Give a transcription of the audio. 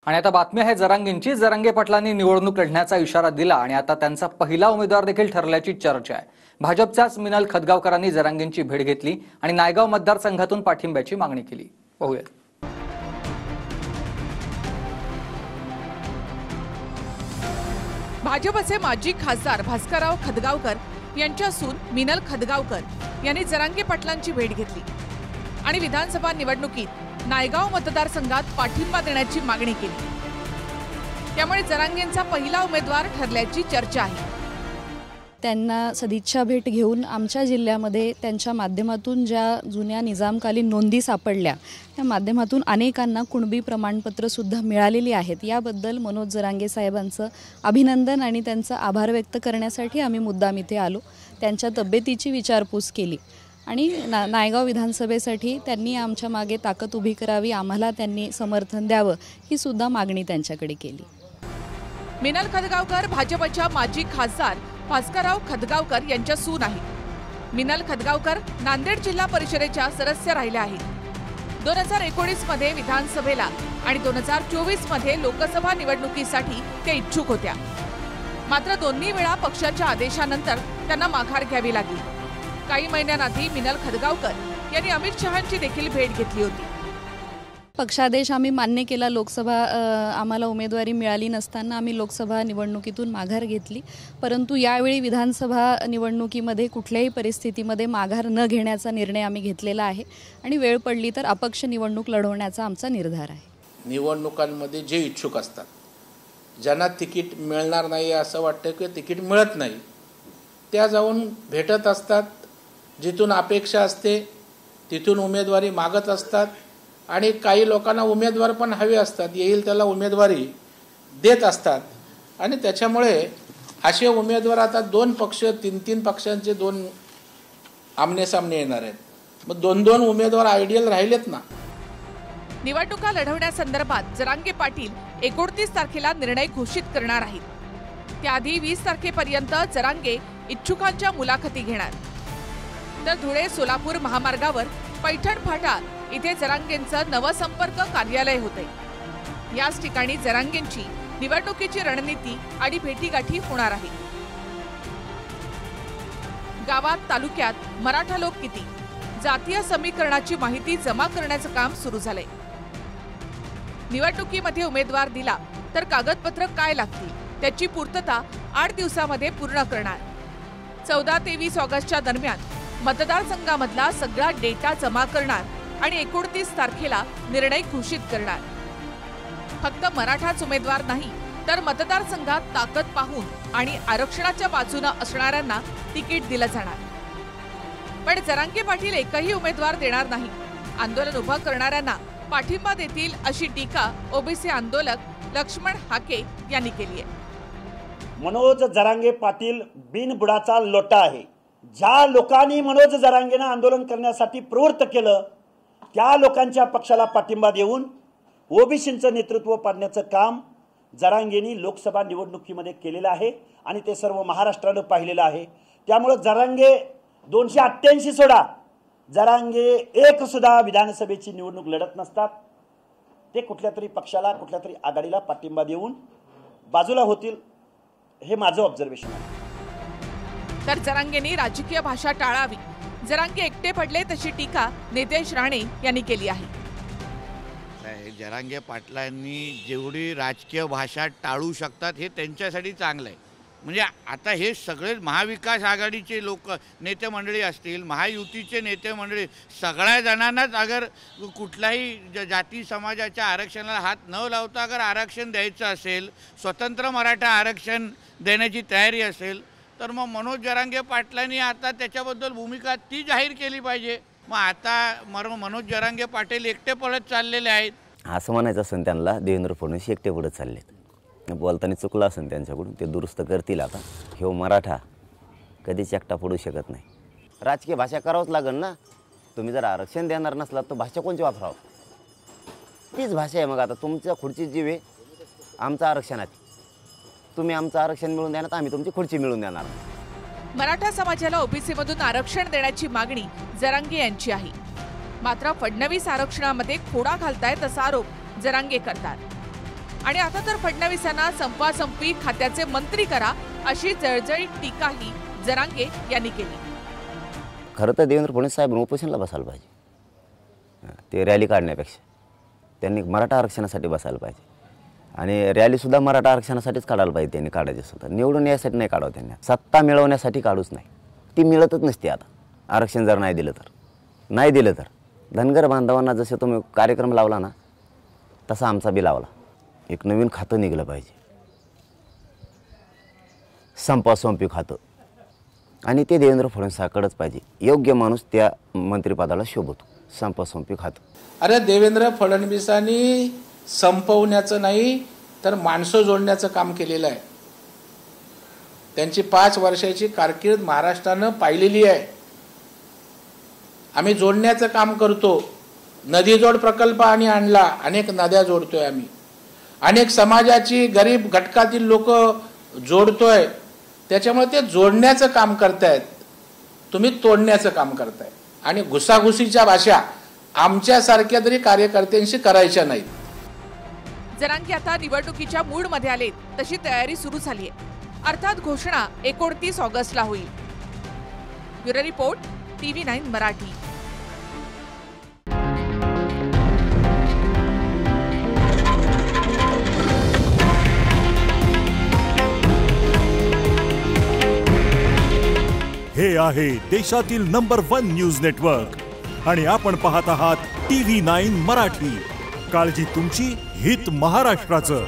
आणि आता बातमी आहे जरांगेंची। जरांगे पाटलांनी निवडणूक लढण्याचा इशारा दिला आणि आता त्यांचा पहिला उमेदवार देखील ठरल्याची चर्चा आहे। भाजपच्याच मिनल खदगावकरांनी जरांगेंची भेट घेतली आणि नायगाव मतदारसंघातून पाठिंब्याची मागणी केली। पाहूया। भाजपचे माजी खासदार भास्करराव खदगावकर यांच्या सून मिनल खदगावकर यांनी जरांगे पाटलांची भेट घेतली आणि विधानसभा निवडणुकीत नायगाव मतदारसंघात पाठिंबा देण्याची मागणी केली। त्यामुळे जरांगेंचा पहिला उमेदवार ठरल्याची चर्चा आहे। त्यांना सदिच्छा भेट घेऊन आमच्या जिल्ह्यामध्ये त्यांच्या माध्यमातून ज्या जुन्या निजामकालीन नोंदी सापडल्या त्या माध्यमातून अनेकांना कुणबी प्रमाणपत्र सुद्धा मिळालेली आहेत। याबद्दल मनोज जरांगे साहेबांचं अभिनंदन आणि त्यांचा आभार व्यक्त करण्यासाठी आम्ही मुद्दाम इथे आलो। त्यांच्या तब्येतीची विचारपूस केली आणि नायगाव विधानसभेसाठी त्यांनी आमच्या मागे ताकद उभी करावी, आम्हाला त्यांनी समर्थन द्यावं ही सुद्धा मागणी त्यांच्याकडे केली। मिनल खदगावकर भाजपच्या माजी खासदार भास्करराव खदगावकर यांच्या सून आहेत। मिनल खदगावकर नांदेड जिल्हा परिषदेच्या सदस्य राहिल्या आहेत। 2019 मध्ये विधानसभेला आणि 2024 मध्ये लोकसभा निवडणुकीसाठी त्या इच्छुक होत्या। मात्र दोन्ही वेळा पक्षाच्या आदेशानंतर त्यांना माघार घ्यावी लागली। काही महिन्यांआधी मिनल खदगावकर यांनी अमित शहांची देखील भेट घेतली होती। पक्षादेश आम्ही मान्य केला। लोकसभा आम्हाला उमेदवारी मिळाली नसताना आम्ही लोकसभा निवडणुकीतून माघार घेतली, परंतु यावेळी विधानसभा निवडणुकीमध्ये कुठल्याही परिस्थितीमध्ये माघार न घेण्याचा निर्णय आम्ही घेतलेला आहे आणि वेळ पडली तर अपक्ष निवडणूक लढवण्याचा आमचा निर्धार आहे। निवडणुकांमध्ये जे इच्छुक असतात, ज्यांना तिकीट मिळणार नाही असं वाटतं की तिकीट मिळत नाही, त्या जाऊन भेटत असतात, जिथून अपेक्षा असते तिथून उमेदवारी मागत असतात आणि काही लोकांना उमेदवार पण हवे असतात, येईल त्याला उमेदवारी देत असतात आणि त्याच्यामुळे असे उमेदवार आता 2 पक्ष 3 पक्षांचे 2 आमनेसामने येणार आहेत। मग 2 उमेदवार आयडियल राहिलेत ना। निवडणुका लढवण्यासंदर्भात जरांगे पाटील 29 तारखेला निर्णय घोषित करणार आहेत। त्याआधी 20 तारखेपर्यंत जरांगे इच्छुकांच्या मुलाखती घेणार। तर धुळे सोलापूर महामार्गावर पैठण फाटा इथे जरांगेंचं नवसंपर्क कार्यालय होते। याच ठिकाणी जरांगेंची निवडणुकीची रणनीती आणि भेटीगाठी होणार आहे। गावात तालुक्यात मराठा लोक किती, जातीय समीकरणाची माहिती जमा करण्याचं काम सुरू झालंय। निवडणुकीमध्ये उमेदवार दिला तर कागदपत्र काय लागतील त्याची पूर्तता 8 दिवसामध्ये पूर्ण करणार। 14 ते 20 ऑगस्टच्या दरम्यान मतदारसंघामधला सगळा डेटा जमा करणार आणि 29 तारखेला निर्णय घोषित करणार। फक्त मराठाच उमेदवार नाही तर मतदारसंघात ताकद पाहून आणि आरक्षणाच्या बाजूने असणाऱ्यांना तिकीट दिलं जाणार। पण जरांगे पाटील एकही उमेदवार देणार नाही, आंदोलन उभं करणाऱ्यांना पाठिंबा देतील अशी टीका ओबीसी आंदोलक लक्ष्मण हाके यांनी केली आहे। मनोज जरांगे पाटील बिनबुडाचा लोटा आहे। ज्या लोकांनी मनोज जरांगेंना आंदोलन करण्यासाठी प्रवृत्त केलं त्या लोकांच्या पक्षाला पाठिंबा देऊन ओबीसींचं नेतृत्व पाडण्याचं काम जरांगेंनी लोकसभा निवडणुकीमध्ये केलेलं आहे आणि ते सर्व महाराष्ट्रानं पाहिलेलं आहे। त्यामुळे जरांगे 288 सोडा, जरांगे एक सुद्धा विधानसभेची निवडणूक लढत नसतात। ते कुठल्या तरी पक्षाला कुठल्या तरी आघाडीला पाठिंबा देऊन बाजूला होतील, हे माझं ऑब्झर्वेशन आहे। तर जरांगेंनी राजकीय भाषा टाळावी, जरांगे एकटे पडले तशी टीका नितेश राणे यांनी केली आहे। जरांगे पाटलांनी जेवढी राजकीय भाषा टाळू शकतात हे त्यांच्यासाठी चांगलं आहे। म्हणजे आता हे सगळे महाविकास आघाडीचे लोक नेते मंडळी असतील, महायुतीचे नेते मंडळी, सगळ्या जणांनाच अगर कुठल्याही जाती समाजाच्या आरक्षणाला हात न लावता अगर आरक्षण द्यायचं असेल, स्वतंत्र मराठा आरक्षण देण्याची तयारी असेल तर मग मनोज जरांगे पाटलांनी आता त्याच्याबद्दल भूमिका ती जाहीर केली पाहिजे। मग आता मनोज जरांगे पाटील एकटे पडत चाललेले आहेत असं म्हणायचं असेल त्यांना, देवेंद्र फडणवीस एकटे पडत चाललेत। बोलताना चुकलं असेल त्यांच्याकडून, ते दुरुस्त करतील। आता हे मराठा कधीच एकटा पडू शकत नाही, राजकीय भाषा करावंच लागेल ना। तुम्ही जर आरक्षण देणार नसलात तर भाषा कोणची वापरावं, तीच भाषा आहे। मग आता तुमच्या खुर्ची जीव आहे, आमचं आरक्षणात, तुम्ही आमचं आरक्षण मिळवून देणार, आम्ही तुमची खुर्ची मिळवून देणार। मराठा समाजाला ओबीसी मधून आरक्षण देण्याची मागणी जरांगे यांची आहे। मात्र फडणवीस आरक्षणामध्ये खोडा घालतायत असा आरोप जरांगे करतात। आणि आता तर फडणवीसांना संपासंपी खात्याचे मंत्री करा अशी जळजळीत टीकाही जरांगे यांनी केली. खरं तर देवेंद्र फडणवीस साहेब उपोषणला बसायला पाहिजे. ते रॅली काढण्यापेक्षा त्यांनी मराठा आरक्षणासाठी बसायला पाहिजे. आणि रॅलीसुद्धा मराठा आरक्षणासाठीच काढायला पाहिजे. त्यांनी काढायचे सुद्धा निवडून यासाठी नाही काढावं. त्यांनी सत्ता मिळवण्यासाठी काढूच नाही. ती मिळतच नसते. आता आरक्षण जर नाही दिलं तर धनगर बांधवांना जसे तुम्ही कार्यक्रम लावला ना तसा आमचा बी लावला. एक नवीन खातं निघलं पाहिजे, संपासंपी खातं, आणि ते देवेंद्र फडणवीसाकडेच पाहिजे. योग्य माणूस त्या मंत्रिपदाला शोभतो. संपासंपी खातं. अरे देवेंद्र फडणवीसांनी संपवण्याचं नाही तर माणसं जोडण्याचं काम केलेलं आहे. त्यांची 5 वर्षाची कारकीर्द महाराष्ट्रानं पाहिलेली आहे. आम्ही जोडण्याचं काम करतो. नदी जोड प्रकल्प आणि आणला, अनेक नद्या जोडतोय आम्ही. अनेक समाजाची गरीब घटकातील लोक जोडतोय. त्याच्यामुळे ते जोडण्याचं काम करतायत, तुम्ही तोडण्याचं काम करताय. आणि घुसाघुसीच्या भाषा आमच्यासारख्या तरी कार्यकर्त्यांशी करायच्या नाहीत. जरांगे आता निवडणुकीच्या मूड मध्ये आले, तशी तयारी सुरू झाली आहे. अर्थात घोषणा 29 ऑगस्टला होईल. Bureau report, TV9 Marathi. हे आहे देशातील नंबर 1 न्यूज नेटवर्क आणि आपण पाहत आहात TV9 मराठी. काळजी तुमची, हित महाराष्ट्राचं.